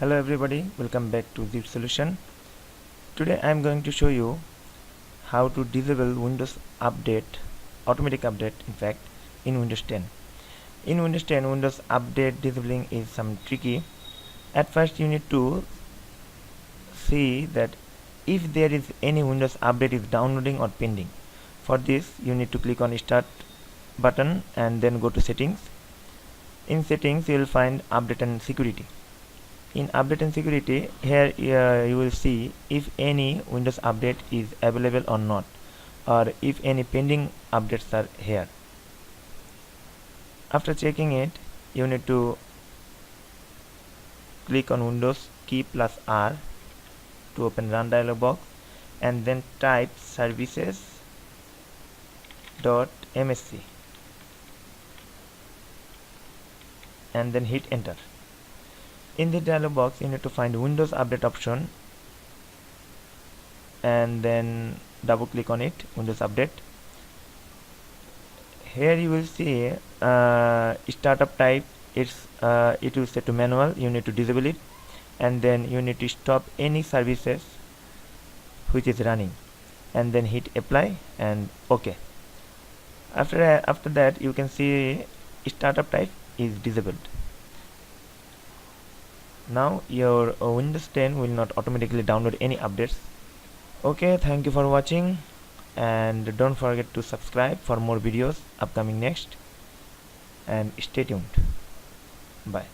Hello everybody, welcome back to Zip Solution. Today I am going to show you how to disable Windows update, automatic update in fact, in Windows 10. In Windows 10, Windows update disabling is some tricky. At first you need to see that if there is any Windows update is downloading or pending. For this you need to click on Start button and then go to Settings. In Settings you will find Update and Security. In update and security, here you will see if any Windows update is available or not, or if any pending updates are here. After checking it, you need to click on Windows key plus R to open run dialog box and then type services.msc and then hit enter. In the dialog box you need to find Windows update option and then double click on it, Windows update. Here you will see startup type, it will set to manual. You need to disable it and then you need to stop any services which is running and then hit apply and OK. After that you can see startup type is disabled. Now your Windows 10 will not automatically download any updates. Okay, thank you for watching and don't forget to subscribe for more videos upcoming next and stay tuned. Bye.